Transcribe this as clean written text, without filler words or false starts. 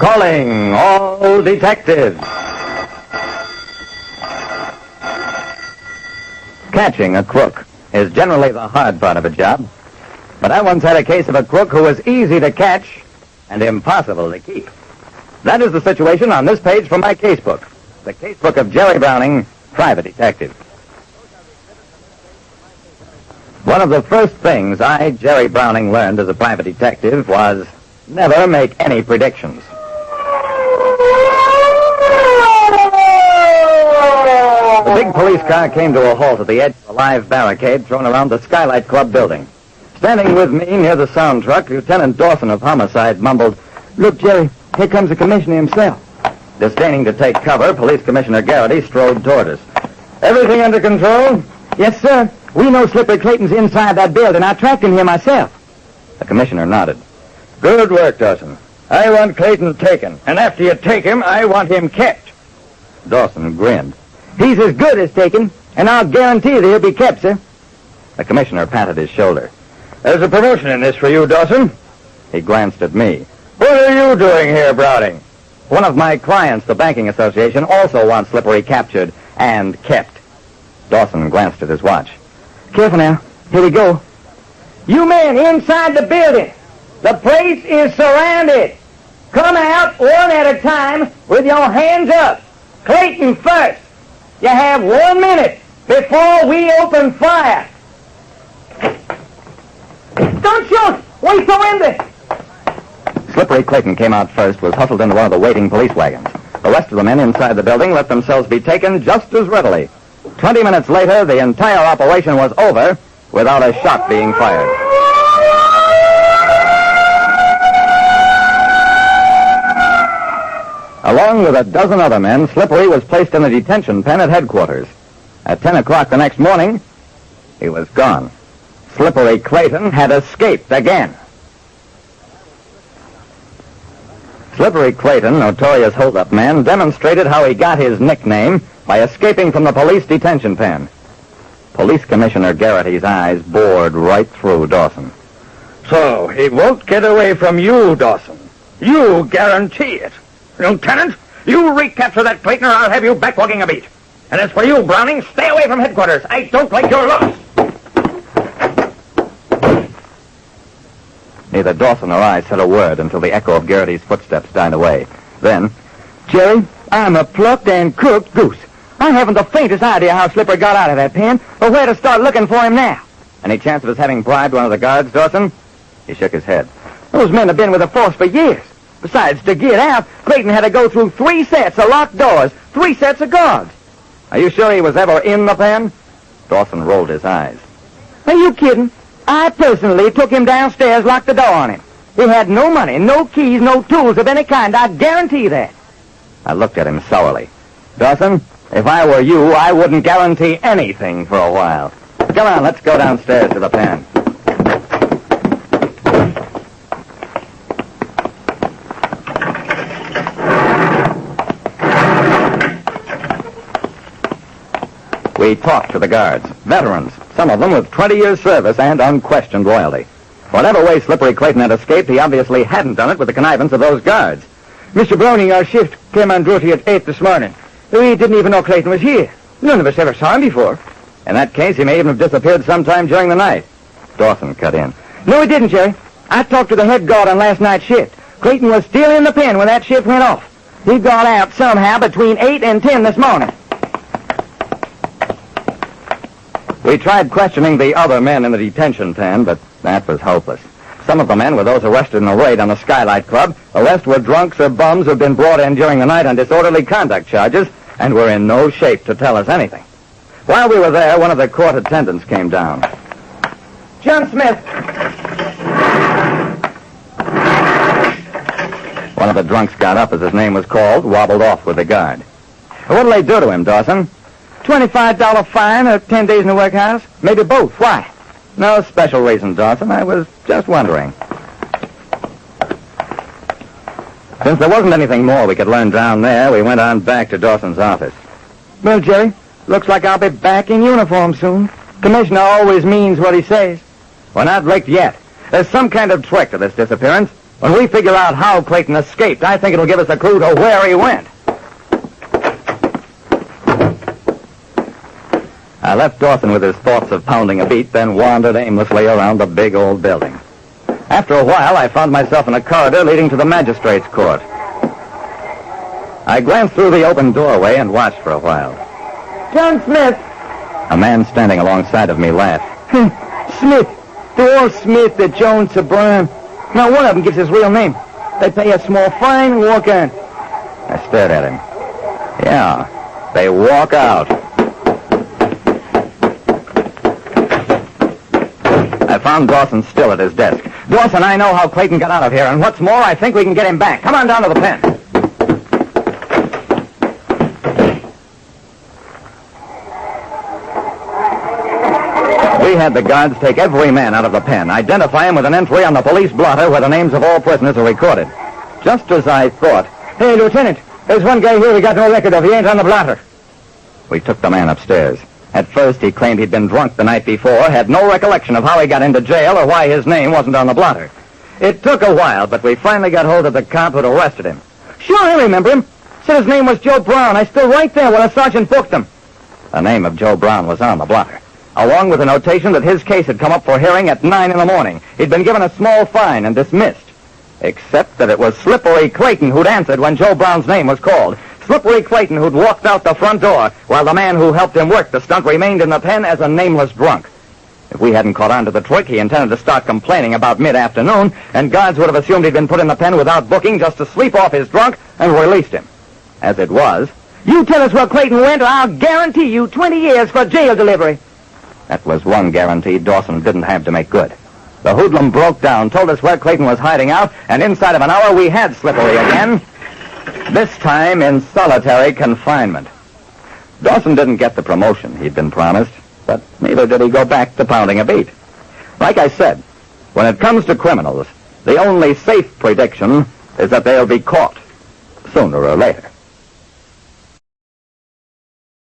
Calling all detectives. Catching a crook is generally the hard part of a job. But I once had a case of a crook who was easy to catch and impossible to keep. That is the situation on this page from my casebook. The casebook of Jerry Browning, private detective. One of the first things I, Jerry Browning, learned as a private detective was never make any predictions. The big police car came to a halt at the edge of a live barricade thrown around the Skylight Club building. Standing with me near the sound truck, Lieutenant Dawson of Homicide mumbled, "Look, Jerry, here comes the commissioner himself." Disdaining to take cover, Police Commissioner Garrity strode toward us. "Everything under control?" "Yes, sir. We know Slippery Clayton's inside that building. I tracked him here myself." The commissioner nodded. "Good work, Dawson. I want Clayton taken, and after you take him, I want him kept." Dawson grinned. "He's as good as taken, and I'll guarantee that he'll be kept, sir." The commissioner patted his shoulder. "There's a promotion in this for you, Dawson." He glanced at me. "What are you doing here, Browning?" "One of my clients, the Banking Association, also wants Slippery captured and kept." Dawson glanced at his watch. "Careful now. Here we go. You men inside the building. The place is surrounded. Come out one at a time with your hands up. Clayton first. You have 1 minute before we open fire. Don't shoot! We surrender!" Slippery Clayton came out first, was hustled into one of the waiting police wagons. The rest of the men inside the building let themselves be taken just as readily. 20 minutes later, the entire operation was over without a shot being fired. Along with a dozen other men, Slippery was placed in a detention pen at headquarters. At 10 o'clock the next morning, he was gone. Slippery Clayton had escaped again. Slippery Clayton, notorious hold-up man, demonstrated how he got his nickname by escaping from the police detention pen. Police Commissioner Garrity's eyes bored right through Dawson. "So he won't get away from you, Dawson. You guarantee it. Lieutenant, you recapture that Clayton or I'll have you back walking a beat. And as for you, Browning, stay away from headquarters. I don't like your looks." Neither Dawson or I said a word until the echo of Garrity's footsteps died away. Then, "Jerry, I'm a plucked and cooked goose. I haven't the faintest idea how Slippery got out of that pen or where to start looking for him now." "Any chance of his having bribed one of the guards, Dawson?" He shook his head. "Those men have been with the force for years. Besides, to get out, Clayton had to go through 3 sets of locked doors, 3 sets of guards." "Are you sure he was ever in the pen?" Dawson rolled his eyes. "Are you kidding? I personally took him downstairs, locked the door on him. He had no money, no keys, no tools of any kind. I guarantee that." I looked at him sourly. "Dawson, if I were you, I wouldn't guarantee anything for a while. Come on, let's go downstairs to the pen." We talked to the guards, veterans, some of them with 20 years' service and unquestioned loyalty. Whatever way Slippery Clayton had escaped, he obviously hadn't done it with the connivance of those guards. "Mr. Browning, our shift came on duty at 8 this morning. We didn't even know Clayton was here. None of us ever saw him before." "In that case, he may even have disappeared sometime during the night." Dawson cut in. "No, he didn't, Jerry. I talked to the head guard on last night's shift. Clayton was still in the pen when that shift went off. He got out somehow between 8 and 10 this morning." We tried questioning the other men in the detention pen, but that was hopeless. Some of the men were those arrested in a raid on the Skylight Club. The rest were drunks or bums who'd been brought in during the night on disorderly conduct charges and were in no shape to tell us anything. While we were there, one of the court attendants came down. "John Smith." One of the drunks got up as his name was called, wobbled off with the guard. "What'll they do to him, Dawson?" $25 fine or 10 days in the workhouse. Maybe both. Why?" "No special reason, Dawson. I was just wondering." Since there wasn't anything more we could learn down there, we went on back to Dawson's office. "Well, Jerry, looks like I'll be back in uniform soon. Commissioner always means what he says." "We're not licked yet. There's some kind of trick to this disappearance. When we figure out how Clayton escaped, I think it'll give us a clue to where he went. I left Dawson with his thoughts of pounding a beat, then wandered aimlessly around the big old building. After a while, I found myself in a corridor leading to the magistrate's court. I glanced through the open doorway and watched for a while. John Smith. A man standing alongside of me laughed. Smith. They're all Smith, they're Jones, they're Brown. Now, one of them gives his real name. They pay a small fine and walk on. I stared at him. Yeah, they walk out. I found Dawson still at his desk. Dawson, I know how Clayton got out of here, and what's more, I think we can get him back. Come on down to the pen. We had the guards take every man out of the pen, identify him with an entry on the police blotter where the names of all prisoners are recorded. Just as I thought. Hey, Lieutenant, there's one guy here we got no record of. He ain't on the blotter. We took the man upstairs. At first, he claimed he'd been drunk the night before, had no recollection of how he got into jail or why his name wasn't on the blotter. It took a while, but we finally got hold of the cop who'd arrested him. Sure, I remember him. Said his name was Joe Brown. I stood right there when a sergeant booked him. The name of Joe Brown was on the blotter, along with a notation that his case had come up for hearing at 9 in the morning. He'd been given a small fine and dismissed, except that it was Slippery Clayton who'd answered when Joe Brown's name was called. Slippery Clayton who'd walked out the front door, while the man who helped him work the stunt remained in the pen as a nameless drunk. If we hadn't caught on to the trick, he intended to start complaining about mid-afternoon, and guards would have assumed he'd been put in the pen without booking just to sleep off his drunk and released him. As it was, You tell us where Clayton went, or I'll guarantee you 20 years for jail delivery. that was one guarantee Dawson didn't have to make good. The hoodlum broke down, told us where Clayton was hiding out, and inside of an hour we had Slippery again. This time in solitary confinement. Dawson didn't get the promotion he'd been promised, but neither did he go back to pounding a beat. Like I said, when it comes to criminals, the only safe prediction is that they'll be caught sooner or later.